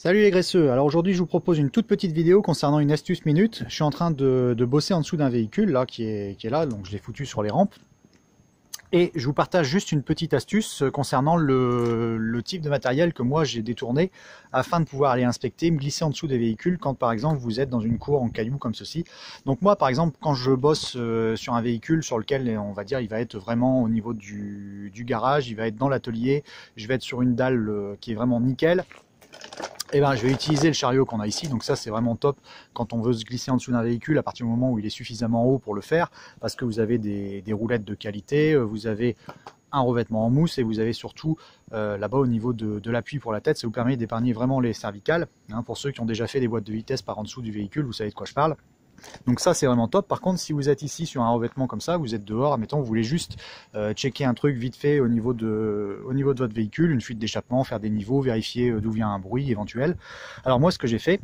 Salut les graisseux, alors aujourd'hui je vous propose une toute petite vidéo concernant une astuce minute. Je suis en train de bosser en dessous d'un véhicule là qui est là, donc je l'ai foutu sur les rampes. Et je vous partage juste une petite astuce concernant le type de matériel que moi j'ai détourné afin de pouvoir aller inspecter, me glisser en dessous des véhicules quand par exemple vous êtes dans une cour en cailloux comme ceci. Donc moi par exemple quand je bosse sur un véhicule sur lequel on va dire il va être vraiment au niveau du garage, il va être dans l'atelier, je vais être sur une dalle qui est vraiment nickel. Et ben, je vais utiliser le chariot qu'on a ici, donc ça c'est vraiment top quand on veut se glisser en dessous d'un véhicule à partir du moment où il est suffisamment haut pour le faire, parce que vous avez des roulettes de qualité, vous avez un revêtement en mousse et vous avez surtout là-bas au niveau de l'appui pour la tête, ça vous permet d'épargner vraiment les cervicales. Hein, pour ceux qui ont déjà fait des boîtes de vitesse par en dessous du véhicule, vous savez de quoi je parle. Donc ça c'est vraiment top. Par contre si vous êtes ici sur un revêtement comme ça, vous êtes dehors, admettons vous voulez juste checker un truc vite fait au niveau de votre véhicule, une fuite d'échappement, faire des niveaux, vérifier d'où vient un bruit éventuel. Alors moi ce que j'ai fait,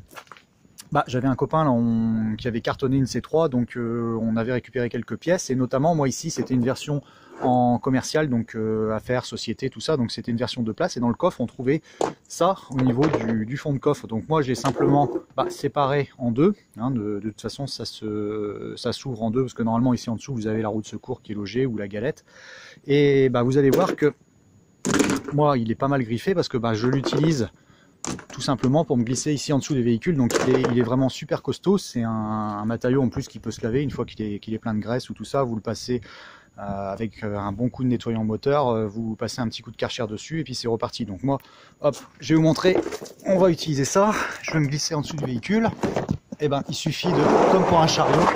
j'avais un copain là, qui avait cartonné une C3, donc on avait récupéré quelques pièces, et notamment moi ici c'était une version en commercial, donc affaires, société, tout ça, donc c'était une version de place, et dans le coffre on trouvait ça au niveau du fond de coffre. Donc moi je l'ai simplement séparé en deux, hein, de toute façon ça s'ouvre en deux, parce que normalement ici en dessous vous avez la roue de secours qui est logée, ou la galette, et vous allez voir que moi il est pas mal griffé, parce que je l'utilise tout simplement pour me glisser ici en dessous des véhicules. Donc il est vraiment super costaud, c'est un matériau en plus qui peut se laver une fois qu'il est plein de graisse ou tout ça, vous le passez avec un bon coup de nettoyant moteur, vous passez un petit coup de Karcher dessus et puis c'est reparti. Donc moi, hop, je vais vous montrer, on va utiliser ça, je vais me glisser en dessous du véhicule, et il suffit de, comme pour un chariot,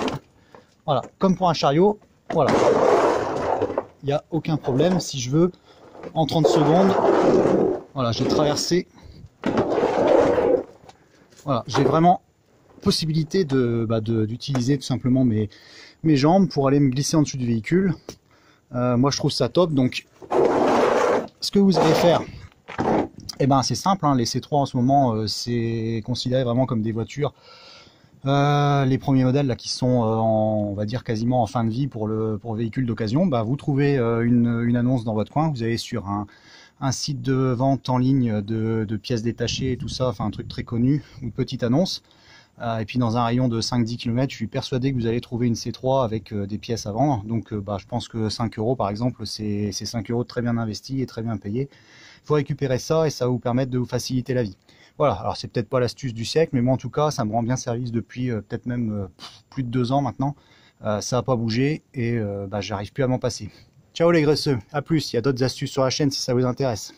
voilà, comme pour un chariot, voilà, il n'y a aucun problème. Si je veux, en 30 secondes, voilà, j'ai traversé. Voilà, j'ai vraiment possibilité d'utiliser tout simplement mes jambes pour aller me glisser en dessous du véhicule. Moi je trouve ça top. Donc ce que vous allez faire, c'est simple, hein, les C3 en ce moment c'est considéré vraiment comme des voitures, les premiers modèles là qui sont on va dire quasiment en fin de vie pour véhicule d'occasion. Vous trouvez une annonce dans votre coin, vous allez sur un site de vente en ligne de pièces détachées et tout ça, enfin un truc très connu, une petite annonce, et puis dans un rayon de 5-10 km, je suis persuadé que vous allez trouver une C3 avec des pièces à vendre. Donc je pense que 5 € par exemple, c'est 5 € très bien investis et très bien payés. Il faut récupérer ça et ça va vous permettre de vous faciliter la vie. Voilà, alors c'est peut-être pas l'astuce du siècle, mais moi en tout cas ça me rend bien service depuis peut-être même plus de 2 ans maintenant. Ça n'a pas bougé et j'arrive plus à m'en passer. Ciao les graisseux, à plus, il y a d'autres astuces sur la chaîne si ça vous intéresse.